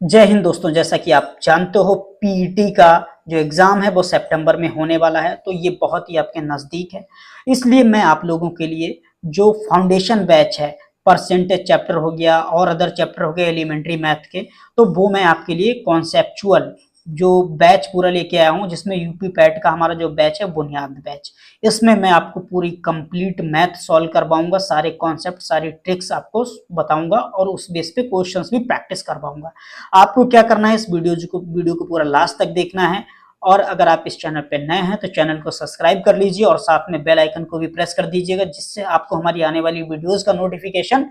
जय हिंद दोस्तों। जैसा कि आप जानते हो, पीईटी का जो एग्जाम है वो सितंबर में होने वाला है, तो ये बहुत ही आपके नज़दीक है। इसलिए मैं आप लोगों के लिए जो फाउंडेशन बैच है, परसेंटेज चैप्टर हो गया और अदर चैप्टर हो गए एलिमेंट्री मैथ के, तो वो मैं आपके लिए कॉन्सेप्चुअल जो बैच पूरा लेके आया हूँ, जिसमें यूपी पैट का हमारा जो बैच है बुनियाद बैच। इसमें मैं आपको पूरी कंप्लीट मैथ सॉल्व करवाऊंगा, सारे कॉन्सेप्ट सारी ट्रिक्स आपको बताऊंगा और उस बेस पे क्वेश्चंस भी प्रैक्टिस करवाऊंगा। आपको क्या करना है, इस वीडियो को पूरा लास्ट तक देखना है। और अगर आप इस चैनल पे नए हैं तो चैनल को सब्सक्राइब कर लीजिए और साथ में बेल आइकन को भी प्रेस कर दीजिएगा, जिससे आपको हमारी आने वाली वीडियोस का नोटिफिकेशन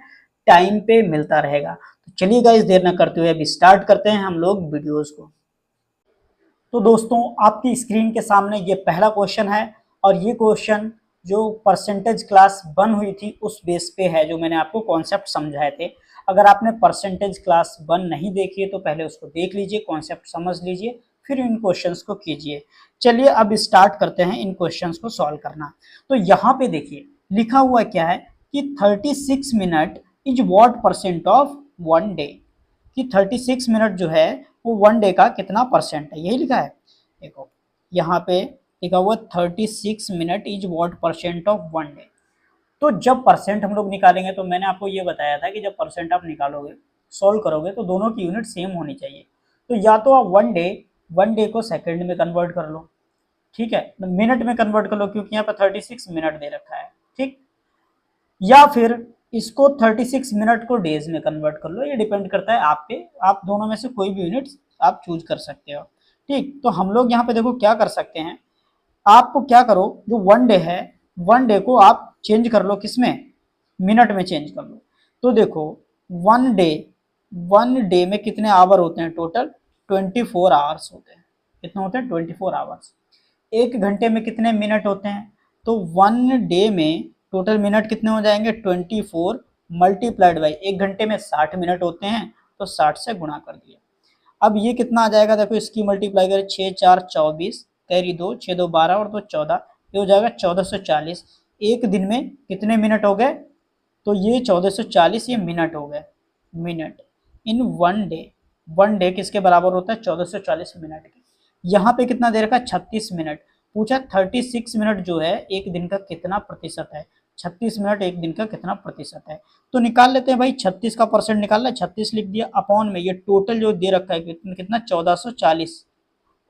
टाइम पे मिलता रहेगा। तो चलिए गाइस, देर न करते हुए अभी स्टार्ट करते हैं हम लोग वीडियोस को। तो दोस्तों, आपकी स्क्रीन के सामने ये पहला क्वेश्चन है और ये क्वेश्चन जो परसेंटेज क्लास 1 हुई थी उस बेस पे है, जो मैंने आपको कॉन्सेप्ट समझाए थे। अगर आपने परसेंटेज क्लास 1 नहीं देखी है तो पहले उसको देख लीजिए, कॉन्सेप्ट समझ लीजिए, फिर इन क्वेश्चंस को कीजिए। चलिए अब स्टार्ट करते हैं इन क्वेश्चंस को सॉल्व करना। तो यहाँ पे देखिए लिखा हुआ क्या है कि 36 minute is what percent of 1 day, कि 36 मिनट जो है वो 1 डे का कितना परसेंट है, यही लिखा है। देखो यहाँ पे लिखा हुआ 36 minute is what percent of 1 day. तो जब परसेंट हम लोग निकालेंगे, तो मैंने आपको ये बताया था कि जब परसेंट आप निकालोगे, सॉल्व करोगे, तो दोनों की यूनिट सेम होनी चाहिए। तो या तो आप 1 डे को सेकंड में कन्वर्ट कर लो, ठीक है, मिनट में कन्वर्ट कर लो, क्योंकि यहाँ पे 36 मिनट दे रखा है, ठीक। या फिर इसको 36 मिनट को डेज में कन्वर्ट कर लो, ये डिपेंड करता है आप पे, आप दोनों में से कोई भी यूनिट आप चूज कर सकते हो, ठीक। तो हम लोग यहाँ पे देखो क्या कर सकते हैं, आपको क्या करो, जो 1 डे है 1 डे को आप चेंज कर लो, किसमें, मिनट में चेंज कर लो। तो देखो 1 डे 1 डे में कितने आवर होते हैं, टोटल 24 आवर्स होते हैं। कितने होते हैं, 24 आवर्स। 1 घंटे में कितने मिनट होते हैं, तो 1 डे में टोटल मिनट कितने हो जाएंगे, 24 मल्टीप्लाइड बाई 1 घंटे में 60 मिनट होते हैं, तो 60 से गुणा कर दिया। अब ये कितना आ जाएगा, देखो इसकी मल्टीप्लाई करें, 6 4 24, कैरी 2, 6 2 12 और 2 14, ये हो जाएगा 1440। एक दिन में कितने मिनट हो गए, तो ये 1440 ये मिनट हो गए, मिनट इन 1 डे। 1 डे किसके बराबर होता है, 1440 मिनट के। यहाँ पे कितना दे रखा है, 36 मिनट। पूछा 36 मिनट जो है एक दिन का कितना प्रतिशत है, 36 मिनट एक दिन का कितना प्रतिशत है। तो निकाल लेते हैं भाई, 36 का परसेंट निकालना है, 36 लिख दिया, अपॉन में ये टोटल जो दे रखा है कितना 1440,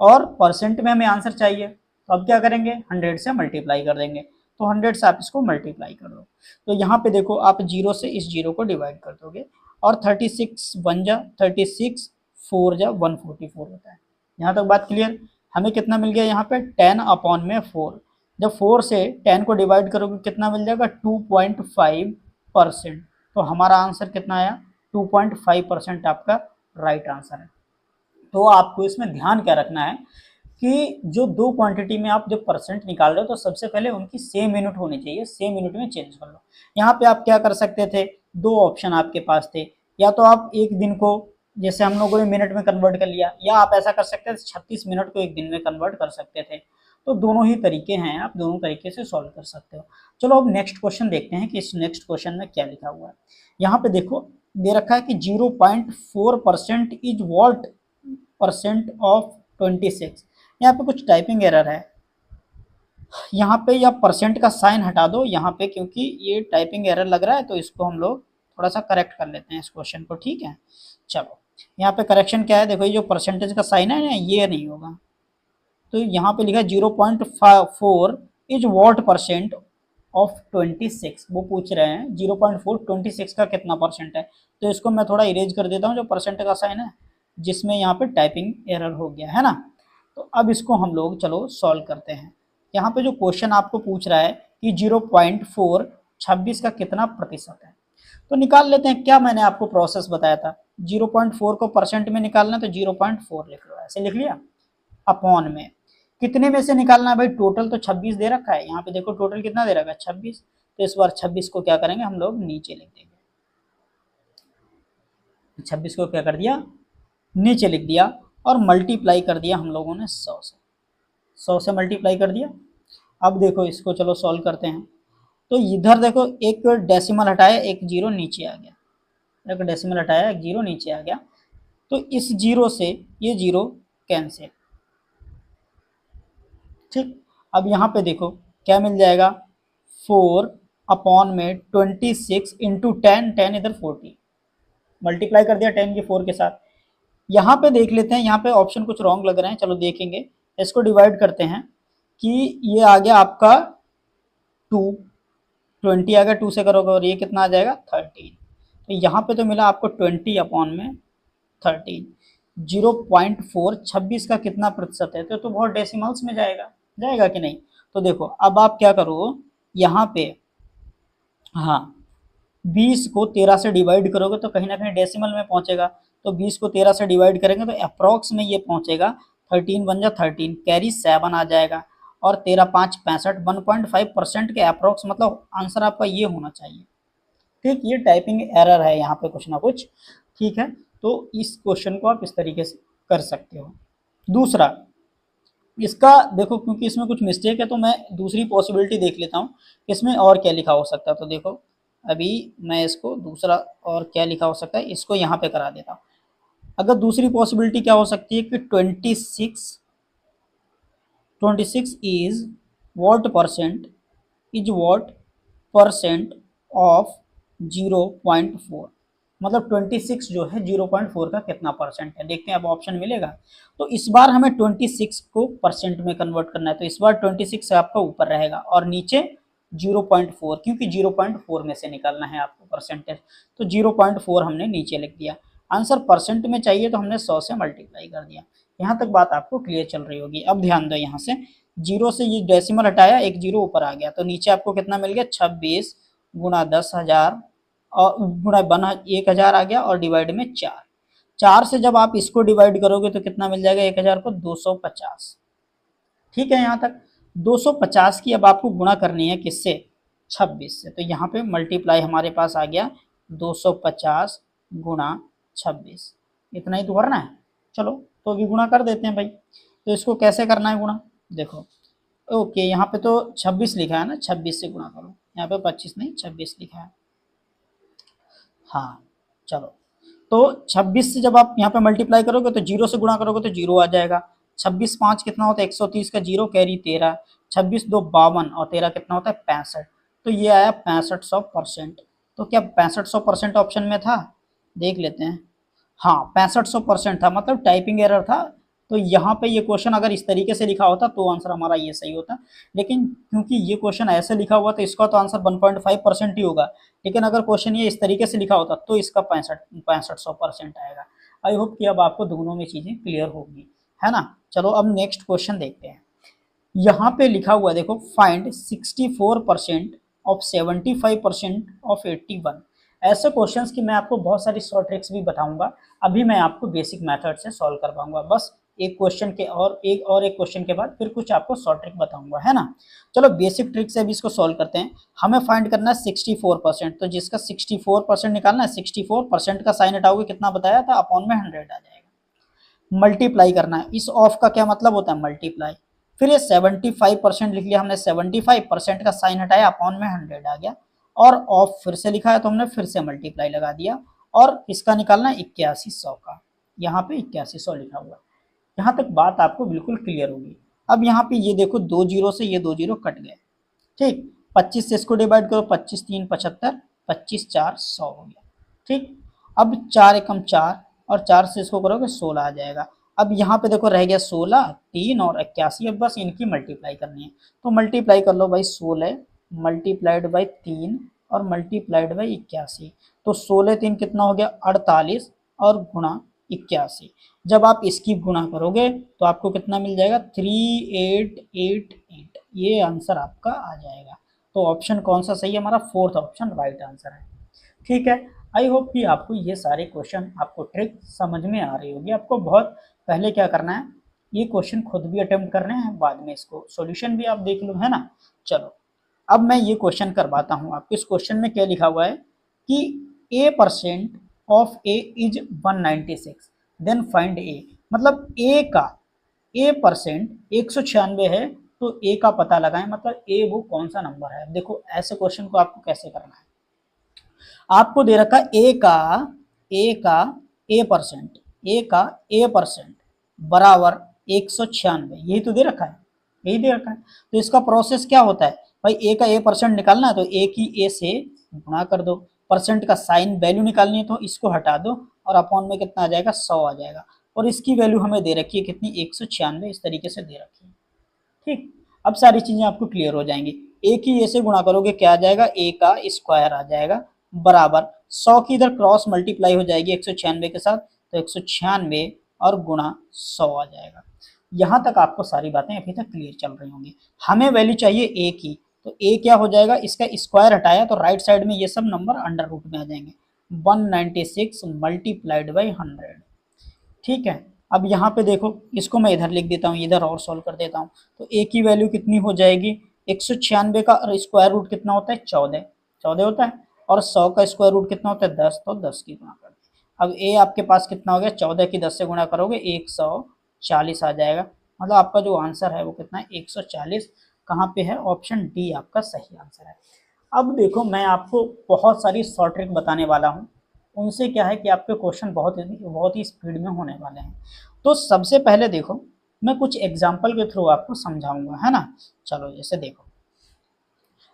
और परसेंट में हमें आंसर चाहिए, तो अब क्या करेंगे, 100 से मल्टीप्लाई कर देंगे। तो 100 से आप इसको मल्टीप्लाई कर दो, तो यहाँ पे देखो आप 0 से इस 0 को डिवाइड कर दोगे, और 36 1 जा 36, 4 जा 144 होता है। यहाँ तक बात क्लियर। हमें कितना मिल गया यहाँ पे, 10/4। जब 4 से 10 को डिवाइड करोगे कितना मिल जाएगा, 2.5%। तो हमारा आंसर कितना आया, 2.5% आपका राइट आंसर है। तो आपको इसमें ध्यान क्या रखना है कि जो दो क्वांटिटी में आप जब परसेंट निकाल रहे हो, तो सबसे पहले उनकी सेम यूनिट होनी चाहिए, सेम यूनिट में चेंज कर लो। यहाँ पे आप क्या कर सकते थे, दो ऑप्शन आपके पास थे, या तो आप एक दिन को, जैसे हम लोगों ने मिनट में कन्वर्ट कर लिया, या आप ऐसा कर सकते थे 36 मिनट को एक दिन में कन्वर्ट कर सकते थे। तो दोनों ही तरीके हैं, आप दोनों तरीके से सॉल्व कर सकते हो। चलो अब नेक्स्ट क्वेश्चन देखते हैं कि इस नेक्स्ट क्वेश्चन में क्या लिखा हुआ है। यहाँ पे देखो दे रखा है कि 0.4% इज वॉट परसेंट ऑफ 26। यहाँ पे कुछ टाइपिंग एरर है, यहाँ पे या परसेंट का साइन हटा दो यहाँ पे, क्योंकि ये टाइपिंग एरर लग रहा है, तो इसको हम लोग थोड़ा सा करेक्ट कर लेते हैं इस क्वेश्चन को, ठीक है। चलो यहाँ पे करेक्शन क्या है, देखो ये जो परसेंटेज का साइन है ना, ये नहीं होगा। तो यहाँ पे लिखा है 0.4 इज वॉट परसेंट ऑफ 26। वो पूछ रहे हैं 0.4 26 का कितना परसेंट है। तो इसको मैं थोड़ा इरेज कर देता हूँ, जो परसेंट का साइन है, जिसमें यहाँ पे टाइपिंग एरर हो गया है ना। तो अब इसको हम लोग चलो सॉल्व करते हैं। यहाँ पे जो क्वेश्चन आपको पूछ रहा है कि 0.4 26 का कितना प्रतिशत है, तो निकाल लेते हैं। क्या मैंने आपको प्रोसेस बताया था, 0.4 को परसेंट में निकालना, तो 0.4 लिख लो, ऐसे लिख लिया, अपॉन में कितने में से निकालना है भाई, टोटल तो 26 दे रखा है। यहाँ पे देखो टोटल कितना दे रखा है, 26। तो इस बार 26 को क्या करेंगे हम लोग, नीचे लिख देंगे। 26 को क्या कर दिया, नीचे लिख दिया, और मल्टीप्लाई कर दिया हम लोगों ने 100 से। 100 से मल्टीप्लाई कर दिया। अब देखो इसको चलो सॉल्व करते हैं। तो इधर देखो एक डेसिमल हटाया, एक जीरो नीचे आ गया, एक डेसिमल हटाया, एक जीरो नीचे आ गया। तो इस जीरो से ये जीरो कैंसिल। ठीक, अब यहाँ पे देखो क्या मिल जाएगा, 4 अपॉन में 26 इंटू 10, 10 इधर 40, मल्टीप्लाई कर दिया 10 के 4 के साथ। यहाँ पे देख लेते हैं, यहाँ पे ऑप्शन कुछ रॉन्ग लग रहे हैं, चलो देखेंगे। इसको डिवाइड करते हैं कि ये आ गया आपका 2, 20 आ गया 2 से करोगे, और ये कितना आ जाएगा 13। तो यहाँ पे तो मिला आपको 20 अपॉन में 13। 0.4 26 का कितना प्रतिशत है, तो बहुत डेसिमल्स में जाएगा, जाएगा कि नहीं। तो देखो अब आप क्या करो यहाँ पे, हाँ 20 को 13 से डिवाइड करोगे तो कहीं ना कहीं डेसिमल में पहुंचेगा, तो 20 को 13 से डिवाइड करेंगे तो अप्रॉक्स में ये पहुंचेगा 13 बन जा 13, कैरी 7 आ जाएगा, और 13 5 65, 1.5% के अप्रॉक्स, मतलब आंसर आपका ये होना चाहिए। ठीक, ये टाइपिंग एरर है यहाँ पे कुछ ना कुछ। ठीक है, तो इस क्वेश्चन को आप इस तरीके से कर सकते हो। दूसरा, इसका देखो क्योंकि इसमें कुछ मिस्टेक है तो मैं दूसरी पॉसिबिलिटी देख लेता हूँ इसमें और क्या लिखा हो सकता है। तो देखो अभी मैं इसको दूसरा और क्या लिखा हो सकता है, इसको यहाँ पे करा देता हूँ। अगर दूसरी पॉसिबिलिटी क्या हो सकती है कि 26 इज व्हाट परसेंट ऑफ 0.4, मतलब 26 जो है 0.4 का कितना परसेंट है। देखते हैं अब ऑप्शन मिलेगा। तो इस बार हमें 26 को परसेंट में कन्वर्ट करना है, तो इस बार 26 से आपका ऊपर रहेगा और नीचे 0.4, क्योंकि 0.4 में से निकालना है आपको परसेंटेज, तो 0.4 हमने नीचे लिख दिया। आंसर परसेंट में चाहिए तो हमने 100 से मल्टीप्लाई कर दिया। यहाँ तक बात आपको क्लियर चल रही होगी। अब ध्यान दो, यहाँ से जीरो से ये डेसिमल हटाया, एक जीरो ऊपर आ गया, तो नीचे आपको कितना मिल गया, 26 गुणा 10,000 और गुणा 1000 आ गया, और डिवाइड में 4। 4 से जब आप इसको डिवाइड करोगे तो कितना मिल जाएगा 1000 को, 250। ठीक है, यहाँ तक 250 की अब आपको गुणा करनी है किससे, 26 से। तो यहाँ पे मल्टीप्लाई हमारे पास आ गया 250 गुणा 26, इतना ही तो करना है। चलो तो अभी गुणा कर देते हैं भाई। तो इसको कैसे करना है गुणा, देखो ओके, यहाँ पे तो 26 लिखा है ना, 26 से गुणा करो, यहाँ पे 25 नहीं 26 लिखा है। हाँ चलो, तो 26 से जब आप यहाँ पे मल्टीप्लाई करोगे तो जीरो से गुणा करोगे तो जीरो आ जाएगा। 26 5 कितना होता है 130 का जीरो कैरी 13, 26 2 52 और 13 कितना होता है 65। तो ये आया 6500%। तो क्या 6500% ऑप्शन में था, देख लेते हैं। हाँ 6500% था, मतलब टाइपिंग एरर था। तो यहाँ पे ये क्वेश्चन अगर इस तरीके से लिखा होता तो आंसर हमारा ये सही होता, लेकिन क्योंकि ये क्वेश्चन ऐसे लिखा हुआ तो इसका तो आंसर 1.5% ही होगा। लेकिन अगर क्वेश्चन ये इस तरीके से लिखा होता तो इसका 6500% आएगा। आई होप कि अब आपको दोनों में चीज़ें क्लियर होगी, है ना। चलो अब नेक्स्ट क्वेश्चन देखते हैं। यहाँ पे लिखा हुआ देखो, फाइंड 64% ऑफ 75% ऑफ 81। ऐसे क्वेश्चंस की मैं आपको बहुत सारी शॉर्ट ट्रिक्स भी बताऊंगा। अभी मैं आपको बेसिक मेथड से सॉल्व करवाऊंगा, बस एक क्वेश्चन के और एक क्वेश्चन के बाद फिर कुछ आपको शॉर्ट ट्रिक बताऊंगा, है ना। चलो बेसिक ट्रिक से अभी इसको सॉल्व करते हैं। हमें फाइंड करना है 64%, तो जिसका 64% निकालना है, 64% का साइन हटाओगे कितना बताया था, अपॉन में 100 आ जाएगा। मल्टीप्लाई करना है, इस ऑफ का क्या मतलब होता है, मल्टीप्लाई। फिर ये 75% लिख लिया हमने, 75% का साइन हटाया, अपॉन में 100 आ गया, और ऑफ फिर से लिखा है तो हमने फिर से मल्टीप्लाई लगा दिया। और इसका निकालना है 8100 का, यहाँ पे 8100 लिखा हुआ। यहाँ तक बात आपको बिल्कुल क्लियर होगी। अब यहाँ पे ये देखो, 2 जीरो से ये 2 जीरो कट गए। ठीक, 25 से इसको डिवाइड करो, 25 3 75, 25 4 100 हो गया। ठीक, अब 4 एकम 4 और 4 से इसको करोगे 16 आ जाएगा। अब यहाँ पे देखो रह गया 16 3 और 81, अब बस इनकी मल्टीप्लाई करनी है। तो मल्टीप्लाई कर लो भाई, 16 मल्टीप्लाइड बाई 3 और मल्टीप्लाइड बाई 81। तो 16 3 कितना हो गया 48 और गुणा 81। जब आप इसकी गुणा करोगे तो आपको कितना मिल जाएगा 3888, ये आंसर आपका आ जाएगा। तो ऑप्शन कौन सा सही है हमारा, फोर्थ ऑप्शन राइट आंसर है। ठीक है, आई होप कि आपको ये सारे क्वेश्चन, आपको ट्रिक समझ में आ रही होगी। आपको बहुत पहले क्या करना है, ये क्वेश्चन खुद भी अटेम्प्ट करने हैं, बाद में इसको सॉल्यूशन भी आप देख लो, है ना। चलो अब मैं ये क्वेश्चन करवाता हूँ आपको। इस क्वेश्चन में क्या लिखा हुआ है कि a% of a is 196, then find a। मतलब a का a% 196 है, तो a का पता लगाएं, मतलब a वो कौन सा नंबर है। देखो ऐसे क्वेश्चन को आपको कैसे करना है, आपको दे रखा a का a%, ए का a% बराबर 196, यही तो दे रखा है, यही दे रखा है। तो इसका प्रोसेस क्या होता है भाई, ए का a% निकालना है तो ए की ए से गुणा कर दो, परसेंट का साइन वैल्यू निकालनी है तो इसको हटा दो और अपॉन में कितना आ जाएगा 100 आ जाएगा, और इसकी वैल्यू हमें दे रखी है कितनी 196, इस तरीके से दे रखी है। ठीक, अब सारी चीजें आपको क्लियर हो जाएंगी। ए की ए से गुणा करोगे क्या आ जाएगा, ए का स्क्वायर आ जाएगा बराबर 100 की इधर क्रॉस मल्टीप्लाई हो जाएगी 196 के साथ, तो 196 और गुणा 100 आ जाएगा। यहां तक आपको सारी बातें अभी तक क्लियर चल रही होंगी। हमें वैल्यू चाहिए ए की, तो ए क्या हो जाएगा, इसका स्क्वायर हटाया तो राइट साइड में ये सब नंबर अंडर रूट में आ जाएंगे, 196 मल्टीप्लाइड बाई 100। ठीक है, अब यहाँ पे देखो, इसको मैं इधर लिख देता हूँ, इधर और सॉल्व कर देता हूँ। तो ए की वैल्यू कितनी हो जाएगी, 196 का स्क्वायर रूट कितना होता है 14, 14 होता है, और 100 का स्क्वायर रूट कितना होता है 10, तो 10 की गुणा कर दे। अब ए आपके पास कितना हो गया, 14 की 10 से गुणा करोगे 140 आ जाएगा, मतलब आपका जो आंसर है वो कितना है 140। कहाँ पे है, ऑप्शन डी आपका सही आंसर है। अब देखो, मैं आपको बहुत सारी शॉर्ट ट्रिक बताने वाला हूँ, उनसे क्या है कि आपके क्वेश्चन बहुत ही स्पीड में होने वाले हैं। तो सबसे पहले देखो, मैं कुछ एग्जाम्पल के थ्रू आपको समझाऊंगा, है ना। चलो जैसे देखो,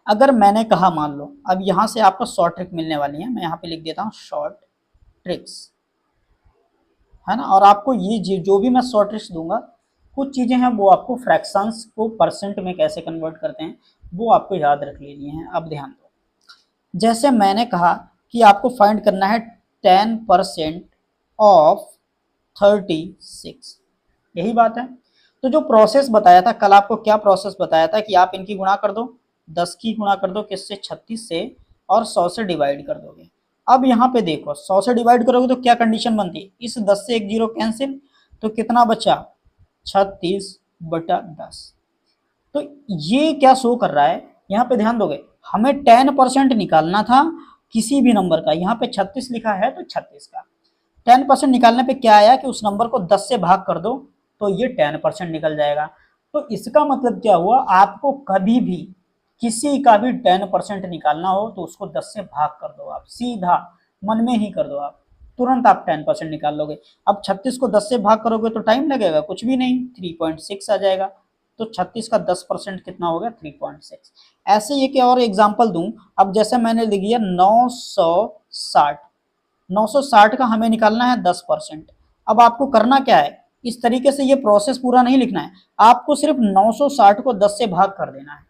अगर मैंने कहा, मान लो अब यहाँ से आपको शॉर्ट ट्रिक मिलने वाली है, मैं यहाँ पे लिख देता हूँ शॉर्ट ट्रिक्स, है ना। और आपको ये जो भी मैं शॉर्ट ट्रिक्स दूंगा, कुछ चीज़ें हैं वो आपको फ्रैक्शंस को परसेंट में कैसे कन्वर्ट करते हैं वो आपको याद रख लेनी है। अब ध्यान दो, जैसे मैंने कहा कि आपको फाइंड करना है 10% ऑफ 36, यही बात है। तो जो प्रोसेस बताया था कल, आपको क्या प्रोसेस बताया था कि आप इनकी गुणा कर दो, 10 की गुणा कर दो किससे, 36 से, और 100 से डिवाइड कर दोगे। अब यहाँ पे देखो, 100 से डिवाइड करोगे तो क्या कंडीशन बनती है, इस 10 से एक जीरो कैंसिल, तो कितना बचा 36/10। तो ये क्या शो कर रहा है, यहाँ पे ध्यान दोगे, हमें 10% निकालना था किसी भी नंबर का, यहाँ पे 36 लिखा है तो 36 का 10% निकालने पे क्या आया कि उस नंबर को 10 से भाग कर दो तो ये 10% निकल जाएगा। तो इसका मतलब क्या हुआ, आपको कभी भी किसी का भी 10% निकालना हो तो उसको 10 से भाग कर दो, आप सीधा मन में ही कर दो, आप तुरंत आप 10% निकाल लोगे। अब 36 को 10 से भाग करोगे तो टाइम लगेगा कुछ भी नहीं, 3.6 आ जाएगा। तो 36 का 10% कितना हो गया, 3.6। ऐसे ये क्या और एग्जाम्पल दूं, अब जैसे मैंने लिख दिया 960 का हमें निकालना है 10%। अब आपको करना क्या है, इस तरीके से ये प्रोसेस पूरा नहीं लिखना है, आपको सिर्फ 960 को 10 से भाग कर देना है,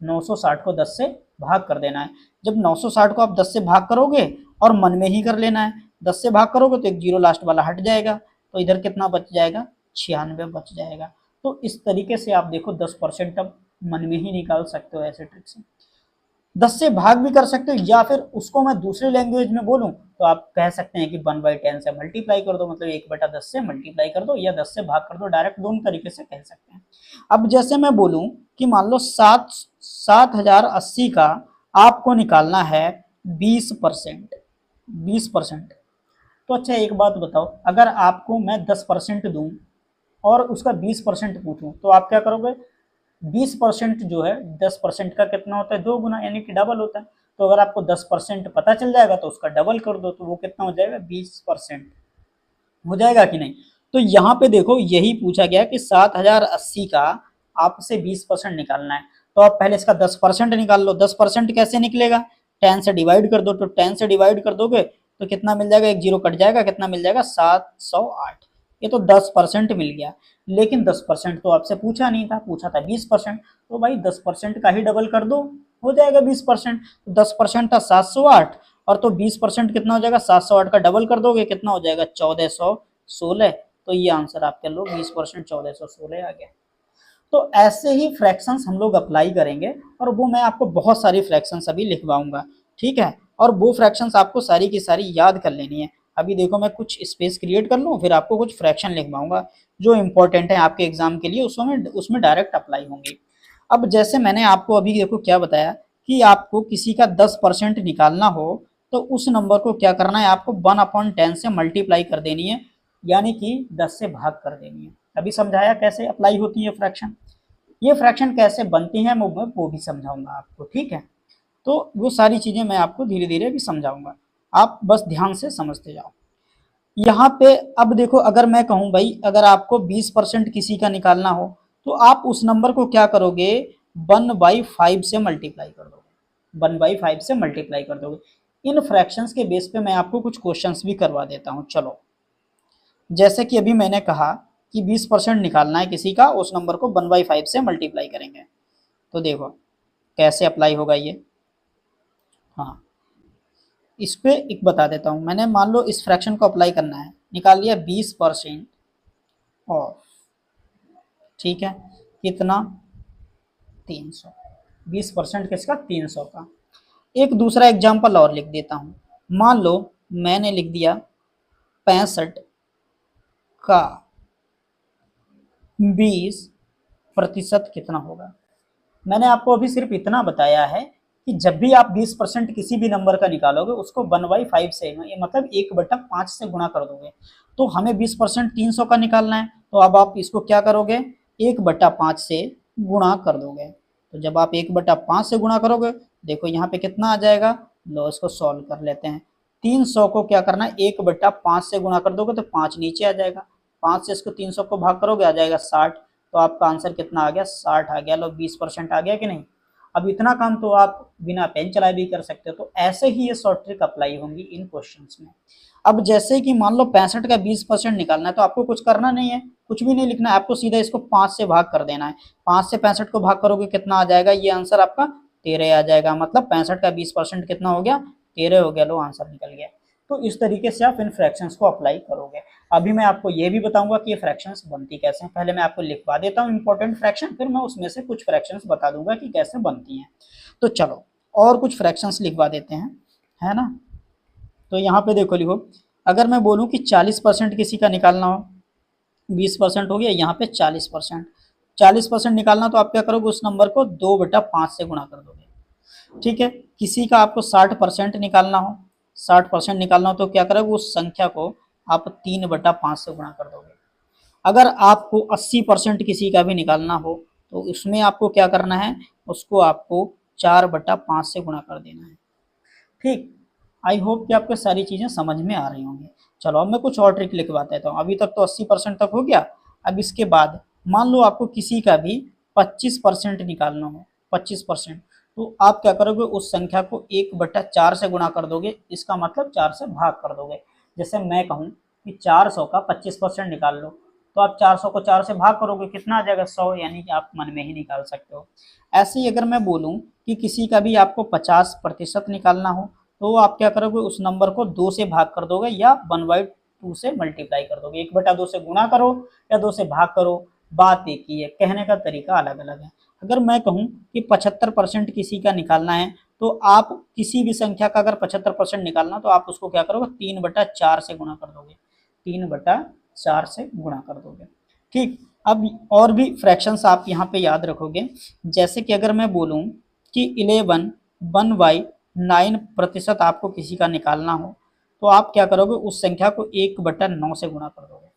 960 को 10 से भाग कर देना है। जब 960 को आप 10 से भाग करोगे और मन में ही कर लेना है, 10 से भाग करोगे तो एक जीरो लास्ट वाला हट जाएगा, तो इधर कितना बच जाएगा, 96 बच जाएगा। तो इस तरीके से आप देखो 10% अब मन में ही निकाल सकते हो ऐसे ट्रिक से। 10 से भाग भी कर सकते हो, या फिर उसको मैं दूसरी लैंग्वेज में बोलूं तो आप कह सकते हैं कि 1/10 से मल्टीप्लाई कर दो, मतलब 1/10 से मल्टीप्लाई कर दो, या 10 से भाग कर दो, डायरेक्ट दोनों तरीके से कह सकते हैं। अब जैसे मैं बोलूं कि मान लो 7080 का आपको निकालना है 20%, 20%। तो अच्छा एक बात बताओ, अगर आपको मैं 10% दूं और उसका 20% पूछूं तो आप क्या करोगे, 20% जो है 10% का कितना होता है, 2 गुना, यानी कि डबल होता है। तो अगर आपको 10% पता चल जाएगा तो उसका डबल कर दो, तो वो कितना हो जाएगा, 20% हो जाएगा कि नहीं। तो यहाँ पे देखो, यही पूछा गया कि 7080 का आपसे 20% निकालना है, तो आप पहले इसका 10% निकाल लो। 10% कैसे निकलेगा, 10 से डिवाइड कर दो, तो 10 से डिवाइड कर दोगे तो कितना मिल जाएगा, एक जीरो कट जाएगा, कितना मिल जाएगा 708। ये तो 10% मिल गया, लेकिन 10% तो आपसे पूछा नहीं था, पूछा था 20%, तो भाई 10% का ही डबल कर दो, हो जाएगा 20%। तो 10% था 708, और तो 20% कितना हो जाएगा, 708 का डबल कर दोगे कितना हो जाएगा, 1416। तो ये आंसर आपके लो 20% 1416 आ गया। तो ऐसे ही फ्रैक्शंस हम लोग अप्लाई करेंगे, और वो मैं आपको बहुत सारी फ्रैक्शंस अभी लिखवाऊंगा, ठीक है। और वो फ्रैक्शंस आपको सारी की सारी याद कर लेनी है। अभी देखो, मैं कुछ स्पेस क्रिएट कर लूँ, फिर आपको कुछ फ्रैक्शन लिखवाऊंगा जो इंपॉर्टेंट है आपके एग्जाम के लिए, उसमें डायरेक्ट अप्लाई होंगे। अब जैसे मैंने आपको अभी देखो क्या बताया कि आपको किसी का 10% निकालना हो तो उस नंबर को क्या करना है, आपको 1/10 से मल्टीप्लाई कर देनी है, यानी कि 10 से भाग कर देनी है। अभी समझाया कैसे अप्लाई होती है फ्रैक्शन, ये फ्रैक्शन कैसे बनती हैं मैं वो भी समझाऊंगा आपको, ठीक है। तो वो सारी चीज़ें मैं आपको धीरे धीरे भी समझाऊंगा, आप बस ध्यान से समझते जाओ। यहाँ पे अब देखो, अगर मैं कहूँ भाई अगर आपको 20% किसी का निकालना हो तो आप उस नंबर को क्या करोगे, 1/5 से मल्टीप्लाई कर दोगे, 1/5 से मल्टीप्लाई कर दोगे। इन फ्रैक्शंस के बेस पे मैं आपको कुछ क्वेश्चंस भी करवा देता हूँ। चलो, जैसे कि अभी मैंने कहा कि 20% निकालना है किसी का, उस नंबर को 1/5 से मल्टीप्लाई करेंगे। तो देखो कैसे अप्लाई होगा ये। हाँ, इस पे एक बता देता हूँ, मैंने मान लो इस फ्रैक्शन को अप्लाई करना है, निकाल लिया 20% ऑफ, ठीक है, कितना, 300, 20% किसका, 300 का। एक दूसरा एग्जाम्पल और लिख देता हूँ, मान लो मैंने लिख दिया 65 का 20% कितना होगा। मैंने आपको अभी सिर्फ इतना बताया है कि जब भी आप 20% किसी भी नंबर का निकालोगे उसको 1/5 से, ये मतलब 1/5 से गुणा कर दोगे। तो हमें 20% 300 का निकालना है, तो अब आप इसको क्या करोगे, 1/5 से गुणा कर दोगे। तो जब आप 1/5 से गुणा करोगे, देखो यहाँ पे कितना आ जाएगा, लो इसको सॉल्व कर लेते हैं। 300 को क्या करना है, 1/5 से गुणा कर दोगे तो 5 नीचे आ जाएगा, 5 से इसको 300 को भाग करोगे आ जाएगा 60। तो आपका आंसर कितना आ गया, 60 आ गया। लो 20% आ गया कि नहीं। अब इतना काम तो आप बिना पेन चलाए भी कर सकते हो। तो ऐसे ही ये शॉर्ट ट्रिक अप्लाई होंगी इन क्वेश्चंस में। अब जैसे कि मान लो 65 का 20% निकालना है, तो आपको कुछ करना नहीं है, कुछ भी नहीं लिखना है, आपको सीधा इसको 5 से भाग कर देना है। 5 से 65 को भाग करोगे कितना आ जाएगा, ये आंसर आपका 13 आ जाएगा। मतलब 65 का 20% कितना हो गया, 13 हो गया। लो आंसर निकल गया। तो इस तरीके से आप इन फ्रैक्शंस को अप्लाई करोगे। अभी मैं आपको ये भी बताऊंगा कि ये फ्रैक्शंस बनती कैसे हैं। पहले मैं आपको लिखवा देता हूँ इंपॉर्टेंट फ्रैक्शन, फिर मैं उसमें से कुछ फ्रैक्शंस बता दूंगा कि कैसे बनती हैं। तो चलो और कुछ फ्रैक्शंस लिखवा देते हैं, है ना। तो यहाँ पे देखो लिखो, अगर मैं बोलूँ कि 40% किसी का निकालना हो, 20% हो गया, यहाँ पे 40%, 40% निकालना, तो आप क्या करोगे, उस नंबर को 2/5 से गुणा कर दोगे, ठीक है। किसी का आपको 60% निकालना हो, 60% निकालना हो तो क्या करोगे, उस संख्या को आप 3/5 से गुणा कर दोगे। अगर आपको 80% किसी का भी निकालना हो तो उसमें आपको क्या करना है, उसको आपको 4/5 से गुणा कर देना है, ठीक। आई होप कि आपको सारी चीज़ें समझ में आ रही होंगी। चलो अब मैं कुछ और ट्रिक लिखवा देता हूँ। अभी तक तो 80% तक हो गया। अब इसके बाद मान लो आपको किसी का भी 25% निकालना हो, 25%, तो आप क्या करोगे, उस संख्या को 1/4 से गुणा कर दोगे। इसका मतलब 4 से भाग कर दोगे। जैसे मैं कहूँ कि 400 का 25% निकाल लो, तो आप 400 को 4 से भाग करोगे, कितना आ जाएगा, 100, यानी कि आप मन में ही निकाल सकते हो। ऐसे ही अगर मैं बोलूँ कि किसी का भी आपको 50% निकालना हो, तो आप क्या करोगे, उस नंबर को 2 से भाग कर दोगे या 1/2 से मल्टीप्लाई कर दोगे। 1/2 से गुणा करो या 2 से भाग करो, बात एक ही है, कहने का तरीका अलग अलग है। अगर मैं कहूँ कि 75% किसी का निकालना है, तो आप किसी भी संख्या का अगर 75% निकालना, तो आप उसको क्या करोगे, 3/4 से गुणा कर दोगे, 3/4 से गुणा कर दोगे, ठीक। अब और भी फ्रैक्शंस आप यहाँ पे याद रखोगे। जैसे कि अगर मैं बोलूँ कि 11 1/9% आपको किसी का निकालना हो, तो आप क्या करोगे, उस संख्या को 1/9 से गुणा कर दोगे,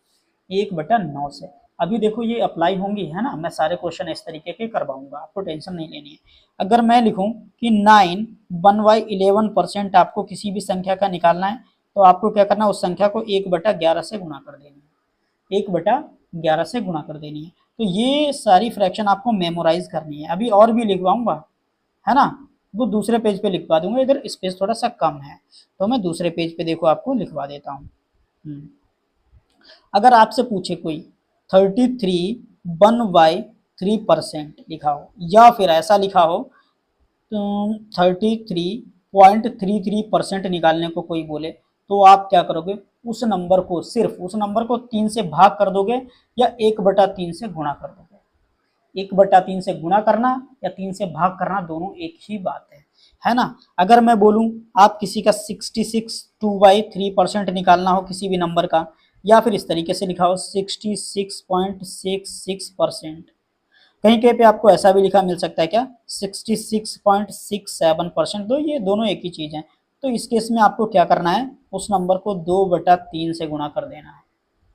1/9 से। अभी देखो ये अप्लाई होंगी, है ना। मैं सारे क्वेश्चन इस तरीके के करवाऊंगा, आपको टेंशन नहीं लेनी है। अगर मैं लिखूं कि 9 1/11% आपको किसी भी संख्या का निकालना है, तो आपको क्या करना है, उस संख्या को 1/11 से गुणा कर देनी है, 1/11 से गुणा कर देनी है। तो ये सारी फ्रैक्शन आपको मेमोराइज करनी है। अभी और भी लिखवाऊंगा, है ना, वो दूसरे पेज पे लिखवा दूंगा। इधर स्पेस थोड़ा सा कम है, तो मैं दूसरे पेज पे देखो आपको लिखवा देता हूँ। अगर आपसे पूछे कोई 33 1/3% लिखा हो, या फिर ऐसा लिखा हो 33.33% निकालने को कोई बोले, तो आप क्या करोगे, उस नंबर को, सिर्फ उस नंबर को 3 से भाग कर दोगे या 1/3 से गुणा कर दोगे। 1/3 से गुणा करना या 3 से भाग करना, दोनों एक ही बात है ना। अगर मैं बोलूं आप किसी का 66 2/3% निकालना हो किसी भी नंबर का, या फिर इस तरीके से लिखा हो 66.66%, कहीं कहीं पे आपको ऐसा भी लिखा मिल सकता है क्या, 66.67%। तो ये दोनों एक ही चीज़ है। तो इस केस में आपको क्या करना है, उस नंबर को 2/3 से गुणा कर देना है,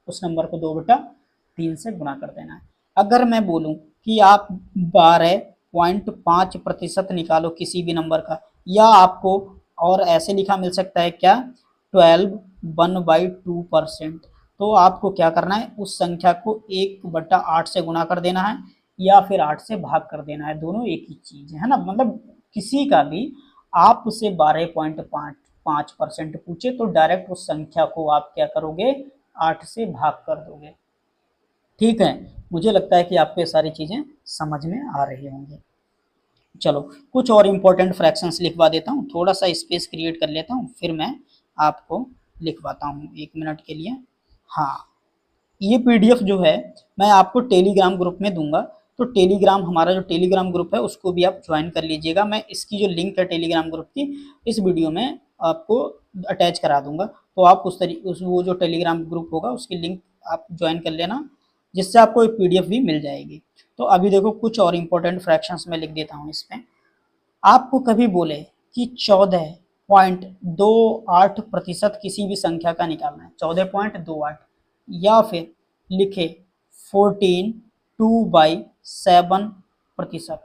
उस नंबर को 2/3 से गुणा कर देना है। अगर मैं बोलूं कि आप 12.5% निकालो किसी भी नंबर का, या आपको और ऐसे लिखा मिल सकता है क्या, 12 1/2%। तो आपको क्या करना है, उस संख्या को 1/8 से गुणा कर देना है या फिर 8 से भाग कर देना है, दोनों एक ही चीज है ना। मतलब किसी का भी आपसे 12.5% पूछे तो डायरेक्ट उस संख्या को आप क्या करोगे, 8 से भाग कर दोगे। ठीक है, मुझे लगता है कि आपको ये सारी चीजें समझ में आ रही होंगी। चलो कुछ और इम्पोर्टेंट फ्रैक्शंस लिखवा देता हूँ, थोड़ा सा स्पेस क्रिएट कर लेता हूँ, फिर मैं आपको लिखवाता हूँ 1 मिनट के लिए। हाँ, ये पीडीएफ जो है मैं आपको टेलीग्राम ग्रुप में दूंगा, तो टेलीग्राम, हमारा जो टेलीग्राम ग्रुप है उसको भी आप ज्वाइन कर लीजिएगा। मैं इसकी जो लिंक है टेलीग्राम ग्रुप की, इस वीडियो में आपको अटैच करा दूंगा, तो आप वो जो टेलीग्राम ग्रुप होगा उसकी लिंक आप ज्वाइन कर लेना, जिससे आपको एक पीडीएफ भी मिल जाएगी। तो अभी देखो कुछ और इम्पोर्टेंट फ्रैक्शंस में लिख देता हूँ इसमें। आपको कभी बोले कि 14.28% किसी भी संख्या का निकालना है, 14.28, या फिर लिखे 14/2/7%।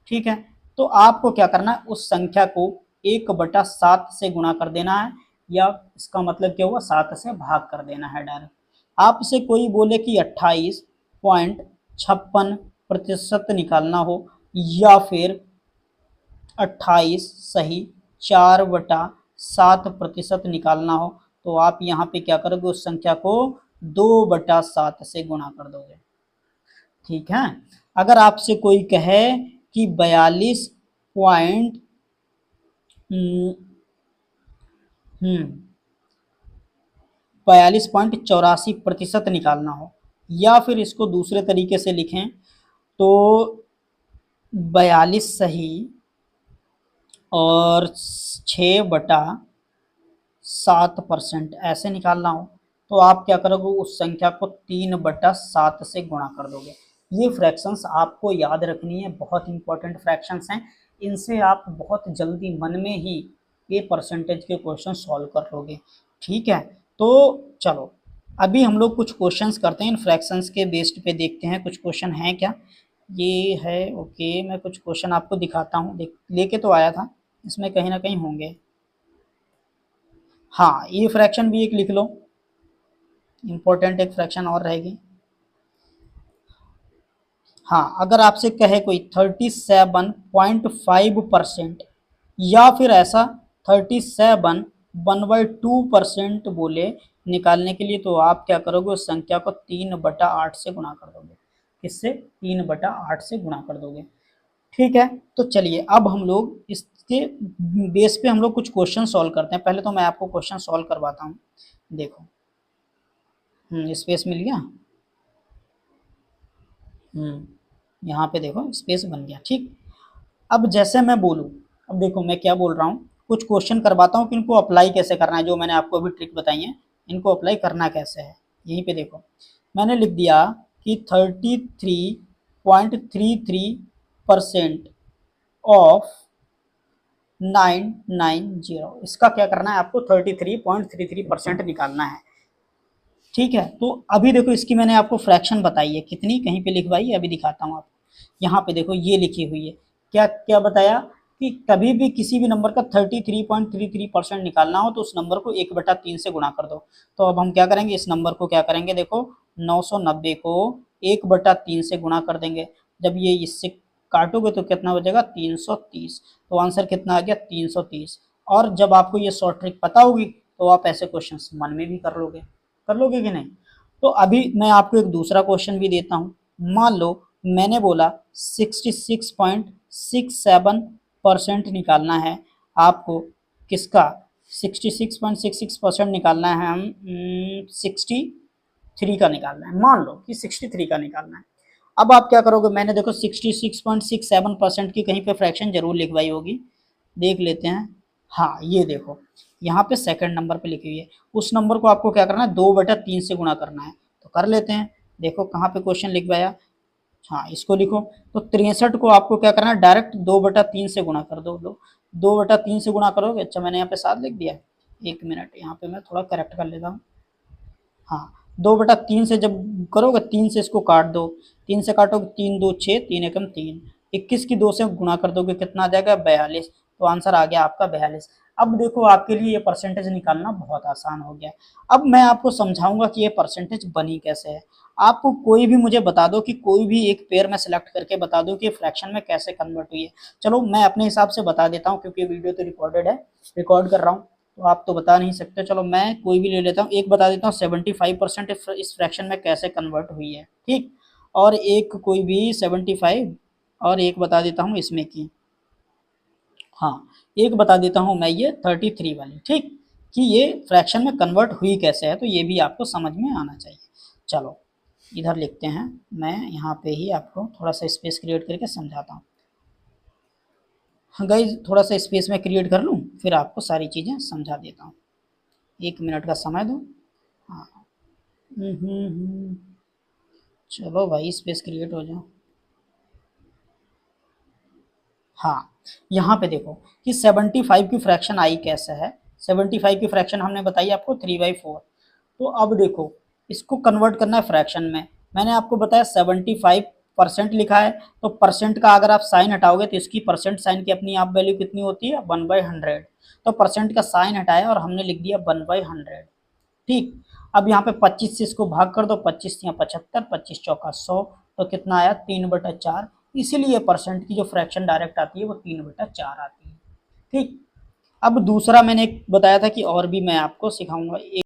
ठीक है, तो आपको क्या करना है, उस संख्या को 1/7 से गुणा कर देना है, या इसका मतलब क्या हुआ, 7 से भाग कर देना है डायरेक्ट। आपसे कोई बोले कि 28.56% निकालना हो, या फिर 28 सही 4/7% निकालना हो, तो आप यहाँ पे क्या करोगे, उस संख्या को 2/7 से गुणा कर दोगे। ठीक है, अगर आपसे कोई कहे कि 42.84% निकालना हो, या फिर इसको दूसरे तरीके से लिखें तो 42 सही और 6/7% ऐसे निकालना हो, तो आप क्या करोगे, उस संख्या को 3/7 से गुणा कर दोगे। ये फ्रैक्शंस आपको याद रखनी है, बहुत इंपॉर्टेंट फ्रैक्शंस हैं, इनसे आप बहुत जल्दी मन में ही ये परसेंटेज के क्वेश्चन सॉल्व कर लोगे। ठीक है, तो चलो अभी हम लोग कुछ क्वेश्चंस करते हैं, इन फ्रैक्शंस के बेस्ड पे देखते हैं कुछ क्वेश्चन हैं क्या। ये है ओके, मैं कुछ क्वेश्चन आपको दिखाता हूँ, लेके तो आया था, इसमें कहीं ना कहीं होंगे। हाँ, ये फ्रैक्शन भी एक लिख लो, इंपॉर्टेंट एक फ्रैक्शन और रहेगी। हाँ, अगर आपसे कहे कोई 37.5% या फिर ऐसा 37 1/2% बोले निकालने के लिए, तो आप क्या करोगे, उस संख्या को 3/8 से गुणा कर दोगे। किससे, 3/8 से गुणा कर दोगे। ठीक है, तो चलिए अब हम लोग इसके बेस पे हम लोग कुछ क्वेश्चन सॉल्व करते हैं। पहले तो मैं आपको क्वेश्चन सॉल्व करवाता हूँ, देखो स्पेस मिल गया, यहाँ पे देखो स्पेस बन गया। ठीक, अब जैसे मैं बोलूँ, अब देखो मैं क्या बोल रहा हूँ, कुछ क्वेश्चन करवाता हूँ कि इनको अप्लाई कैसे करना है, जो मैंने आपको अभी ट्रिक बताई है इनको अप्लाई करना कैसे है। यहीं पे देखो मैंने लिख दिया कि 33.33% ऑफ 990, इसका क्या करना है, आपको 33.33% निकालना है। ठीक है, तो अभी देखो इसकी मैंने आपको फ्रैक्शन बताई है, कितनी कहीं पे लिखवाई है, अभी दिखाता हूँ आपको। यहाँ पे देखो ये लिखी हुई है, क्या क्या बताया कि कभी भी किसी भी नंबर का 33.33% निकालना हो तो उस नंबर को 1/3 से गुणा कर दो। तो अब हम क्या करेंगे, इस नंबर को क्या करेंगे, देखो 990 को 1/3 से गुणा कर देंगे। जब ये इससे काटोगे तो कितना बचेगा, 330। तो आंसर कितना आ गया, 330। और जब आपको ये शॉर्ट ट्रिक पता होगी तो आप ऐसे क्वेश्चन मन में भी कर लोगे कि नहीं। तो अभी मैं आपको एक दूसरा क्वेश्चन भी देता हूँ। मान लो मैंने बोला 66.67% निकालना है आपको, किसका, 66.66% निकालना है, हम 63 का निकालना है, मान लो कि 63 का निकालना है। अब आप क्या करोगे, मैंने देखो 66.67% की कहीं पे फ्रैक्शन जरूर लिखवाई होगी, देख लेते हैं। हाँ, ये देखो यहाँ पे सेकंड नंबर पे लिखी हुई है, उस नंबर को आपको क्या करना है, 2/3 से गुणा करना है। तो कर लेते हैं, देखो कहाँ पे क्वेश्चन लिखवाया, हाँ इसको लिखो। तो 63 को आपको क्या करना है, डायरेक्ट 2/3 से गुणा कर दो। 2/3 से गुणा करोगे, अच्छा मैंने यहाँ पे 7 लिख दिया, 1 मिनट यहाँ पे मैं थोड़ा करेक्ट कर लेता हूँ। हाँ, 2/3 से जब करोगे, 3 से इसको काट दो, 3 से काटोगे, 3 2 6, 3 एकम 3, 21 की 2 से गुणा कर दोगे, कितना आ जाएगा, 42। तो आंसर आ गया आपका 42। अब देखो आपके लिए ये परसेंटेज निकालना बहुत आसान हो गया। अब मैं आपको समझाऊंगा कि ये परसेंटेज बनी कैसे है। आपको कोई भी मुझे बता दो कि कोई भी एक पेयर में सिलेक्ट करके बता दो कि फ्रैक्शन में कैसे कन्वर्ट हुई है। चलो मैं अपने हिसाब से बता देता हूँ, क्योंकि वीडियो तो रिकॉर्डेड है, रिकॉर्ड कर रहा हूँ, तो आप तो बता नहीं सकते। चलो मैं कोई भी ले लेता हूँ, एक बता देता हूँ 75% इस फ्रैक्शन में कैसे कन्वर्ट हुई है, ठीक। और एक कोई भी 75, और एक बता देता हूँ इसमें की, हाँ, एक बता देता हूँ मैं ये 33 वाली, ठीक, कि ये फ्रैक्शन में कन्वर्ट हुई कैसे है, तो ये भी आपको समझ में आना चाहिए। चलो इधर लिखते हैं, मैं यहाँ पे ही आपको थोड़ा सा स्पेस क्रिएट करके समझाता हूँ। हाँ गाइज, थोड़ा सा स्पेस में क्रिएट कर लूँ, फिर आपको सारी चीज़ें समझा देता हूँ। 1 मिनट का समय दो। हाँ, चलो भाई स्पेस क्रिएट हो जाओ। हाँ, यहाँ पे देखो कि 75 की फ्रैक्शन आई कैसे है। 75 की फ्रैक्शन हमने बताई आपको 3/4। तो अब देखो इसको कन्वर्ट करना है फ्रैक्शन में। मैंने आपको बताया 75% लिखा है, तो परसेंट का अगर आप साइन हटाओगे तो इसकी परसेंट साइन की अपनी आप वैल्यू कितनी होती है, 1/100। तो परसेंट का साइन हटाया और हमने लिख दिया 1/100, ठीक। अब यहाँ पे 25 से इसको भाग कर दो, 25 या 75, 25 चौका 100, तो कितना आया 3/4। इसीलिए परसेंट की जो फ्रैक्शन डायरेक्ट आती है वो 3/4 आती है, ठीक। अब दूसरा मैंने एक बताया था कि और भी मैं आपको सिखाऊंगा।